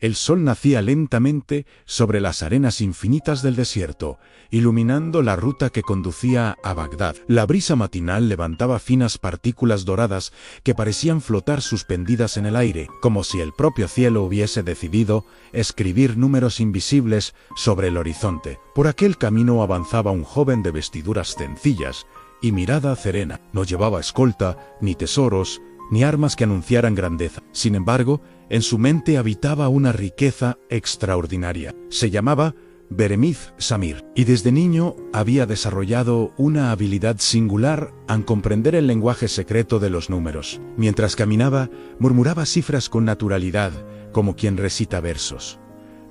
El sol nacía lentamente sobre las arenas infinitas del desierto, iluminando la ruta que conducía a Bagdad. La brisa matinal levantaba finas partículas doradas que parecían flotar suspendidas en el aire, como si el propio cielo hubiese decidido escribir números invisibles sobre el horizonte. Por aquel camino avanzaba un joven de vestiduras sencillas y mirada serena. No llevaba escolta, ni tesoros, ni armas que anunciaran grandeza. Sin embargo, en su mente habitaba una riqueza extraordinaria. Se llamaba Beremiz Samir, y desde niño había desarrollado una habilidad singular al comprender el lenguaje secreto de los números. Mientras caminaba, murmuraba cifras con naturalidad, como quien recita versos.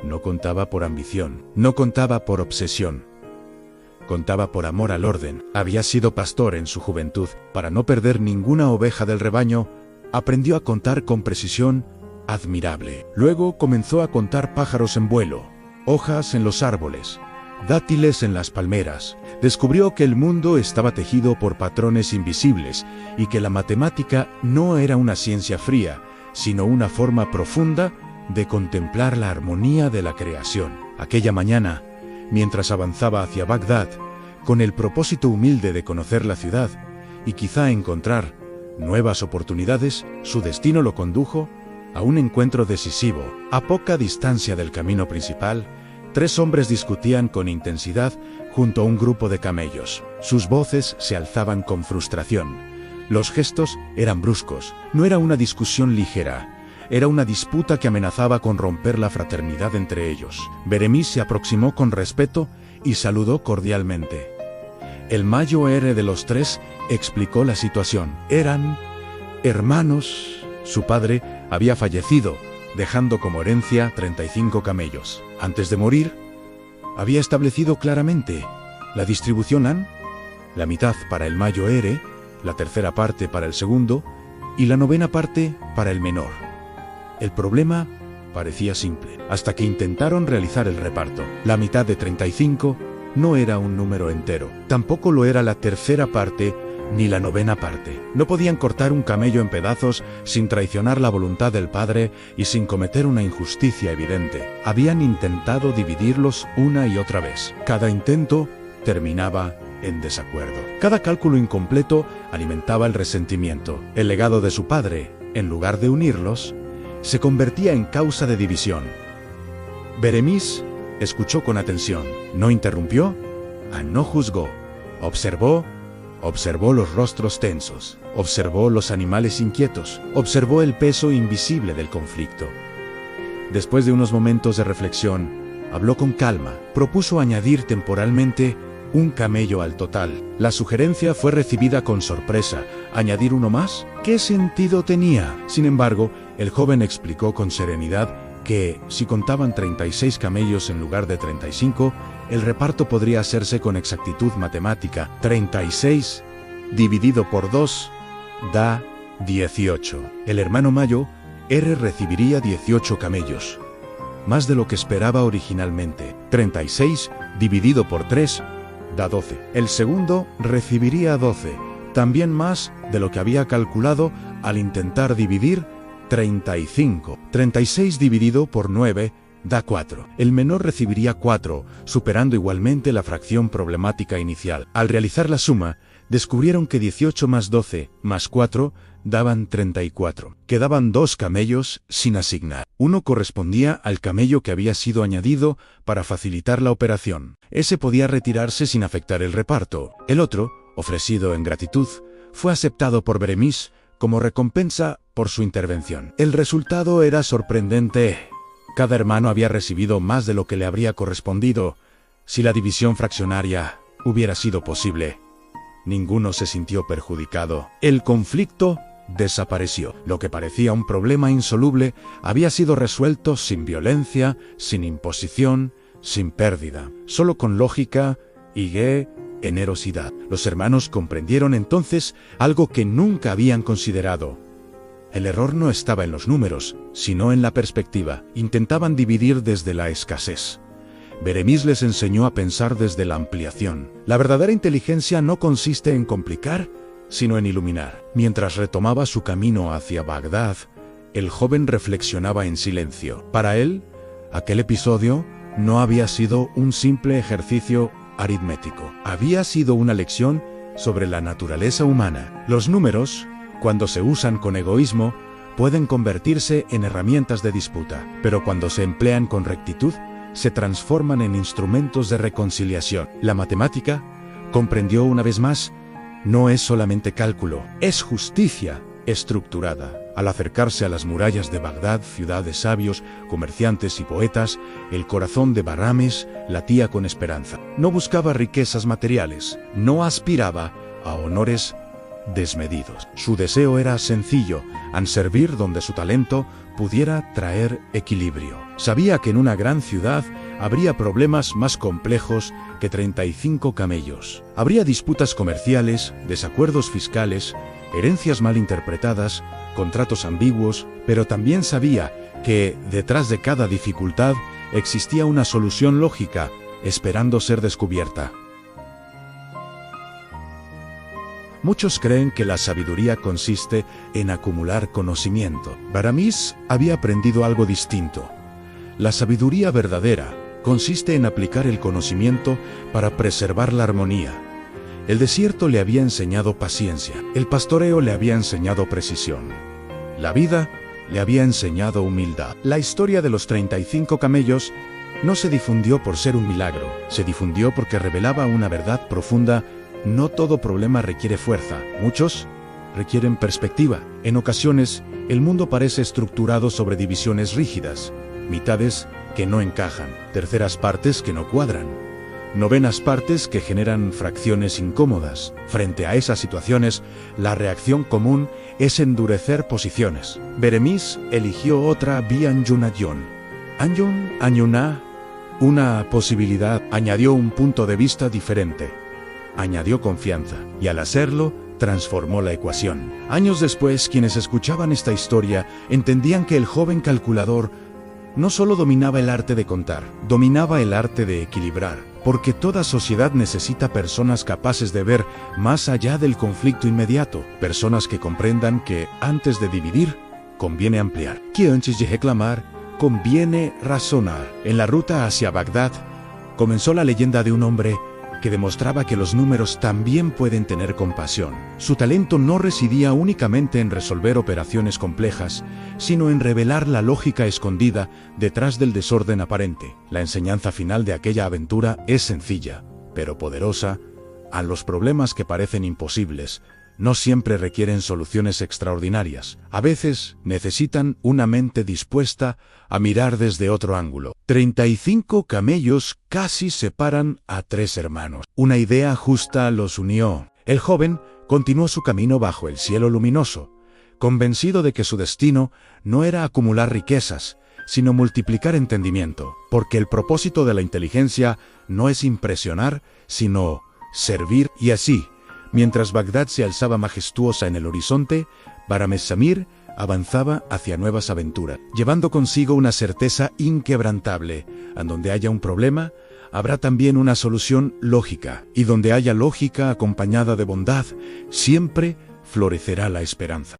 No contaba por ambición, no contaba por obsesión. Contaba por amor al orden. Había sido pastor en su juventud. Para no perder ninguna oveja del rebaño, aprendió a contar con precisión admirable. Luego comenzó a contar pájaros en vuelo, hojas en los árboles, dátiles en las palmeras. Descubrió que el mundo estaba tejido por patrones invisibles y que la matemática no era una ciencia fría, sino una forma profunda de contemplar la armonía de la creación. Aquella mañana, mientras avanzaba hacia Bagdad, con el propósito humilde de conocer la ciudad y quizá encontrar nuevas oportunidades, su destino lo condujo a un encuentro decisivo. A poca distancia del camino principal, 3 hombres discutían con intensidad junto a un grupo de camellos. Sus voces se alzaban con frustración. Los gestos eran bruscos. No era una discusión ligera. Era una disputa que amenazaba con romper la fraternidad entre ellos. Beremiz se aproximó con respeto y saludó cordialmente. El mayor de los 3 explicó la situación. Eran hermanos. Su padre había fallecido, dejando como herencia 35 camellos. Antes de morir, había establecido claramente la distribución la mitad para el mayor, la tercera parte para el segundo y la 9ª parte para el menor. El problema parecía simple, hasta que intentaron realizar el reparto. La mitad de 35 no era un número entero, tampoco lo era la tercera parte ni la 9ª parte. No podían cortar un camello en pedazos sin traicionar la voluntad del padre y sin cometer una injusticia evidente. Habían intentado dividirlos una y otra vez. Cada intento terminaba en desacuerdo. Cada cálculo incompleto alimentaba el resentimiento. El legado de su padre, en lugar de unirlos, se convertía en causa de división. Beremiz escuchó con atención. No interrumpió, no juzgó. Observó los rostros tensos, observó los animales inquietos, observó el peso invisible del conflicto. Después de unos momentos de reflexión, habló con calma, propuso añadir temporalmente un camello al total. La sugerencia fue recibida con sorpresa. ¿Añadir uno más? ¿Qué sentido tenía? Sin embargo, el joven explicó con serenidad que, si contaban 36 camellos en lugar de 35, el reparto podría hacerse con exactitud matemática. 36 dividido por 2 da 18. El hermano mayor, recibiría 18 camellos, más de lo que esperaba originalmente. 36 dividido por 3 da 12. El segundo recibiría 12, también más de lo que había calculado al intentar dividir 35. 36 dividido por 9 da 4. El menor recibiría 4, superando igualmente la fracción problemática inicial. Al realizar la suma, descubrieron que 18 más 12 más 4 daban 34. Quedaban 2 camellos sin asignar. Uno correspondía al camello que había sido añadido para facilitar la operación. Ese podía retirarse sin afectar el reparto. El otro, ofrecido en gratitud, fue aceptado por Beremiz como recompensa por su intervención. El resultado era sorprendente. Cada hermano había recibido más de lo que le habría correspondido si la división fraccionaria hubiera sido posible. Ninguno se sintió perjudicado. El conflicto desapareció. Lo que parecía un problema insoluble había sido resuelto sin violencia, sin imposición, sin pérdida, solo con lógica y generosidad. Los hermanos comprendieron entonces algo que nunca habían considerado. El error no estaba en los números, sino en la perspectiva. Intentaban dividir desde la escasez. Beremiz les enseñó a pensar desde la ampliación. La verdadera inteligencia no consiste en complicar, sino en iluminar. Mientras retomaba su camino hacia Bagdad, El joven reflexionaba en silencio. Para él, aquel episodio no había sido un simple ejercicio aritmético. Había sido una lección sobre la naturaleza humana. Los números, cuando se usan con egoísmo, pueden convertirse en herramientas de disputa, pero cuando se emplean con rectitud, se transforman en instrumentos de reconciliación. La matemática, comprendió una vez más, no es solamente cálculo, es justicia estructurada. Al acercarse a las murallas de Bagdad, ciudad de sabios, comerciantes y poetas, el corazón de Barames latía con esperanza. No buscaba riquezas materiales, no aspiraba a honores desmedidos. Su deseo era sencillo, servir donde su talento pudiera traer equilibrio. Sabía que en una gran ciudad habría problemas más complejos que 35 camellos. Habría disputas comerciales, desacuerdos fiscales, herencias mal interpretadas, contratos ambiguos, pero también sabía que detrás de cada dificultad existía una solución lógica, esperando ser descubierta. Muchos creen que la sabiduría consiste en acumular conocimiento. Baramis había aprendido algo distinto. La sabiduría verdadera consiste en aplicar el conocimiento para preservar la armonía. El desierto le había enseñado paciencia, el pastoreo le había enseñado precisión. La vida le había enseñado humildad. La historia de los 35 camellos no se difundió por ser un milagro, se difundió porque revelaba una verdad profunda. No todo problema requiere fuerza, muchos requieren perspectiva. En ocasiones, el mundo parece estructurado sobre divisiones rígidas, mitades que no encajan, terceras partes que no cuadran, novenas partes que generan fracciones incómodas. Frente a esas situaciones, la reacción común es endurecer posiciones. Beremis eligió otra vía Anyunayon. Anyuná, una posibilidad, añadió un punto de vista diferente. Añadió confianza, y al hacerlo, transformó la ecuación. Años después, quienes escuchaban esta historia entendían que el joven calculador no solo dominaba el arte de contar, dominaba el arte de equilibrar, porque toda sociedad necesita personas capaces de ver más allá del conflicto inmediato, personas que comprendan que, antes de dividir, conviene ampliar. Que antes de reclamar, conviene razonar. En la ruta hacia Bagdad, comenzó la leyenda de un hombre que demostraba que los números también pueden tener compasión. Su talento no residía únicamente en resolver operaciones complejas, sino en revelar la lógica escondida detrás del desorden aparente. La enseñanza final de aquella aventura es sencilla, pero poderosa. A los problemas que parecen imposibles, no siempre requieren soluciones extraordinarias. A veces necesitan una mente dispuesta a mirar desde otro ángulo. 35 camellos casi separan a 3 hermanos. Una idea justa los unió. El joven continuó su camino bajo el cielo luminoso, convencido de que su destino no era acumular riquezas, sino multiplicar entendimiento, porque el propósito de la inteligencia no es impresionar, sino servir. Y así, mientras Bagdad se alzaba majestuosa en el horizonte, Barames Samir avanzaba hacia nuevas aventuras, llevando consigo una certeza inquebrantable. En donde haya un problema, habrá también una solución lógica, y donde haya lógica acompañada de bondad, siempre florecerá la esperanza.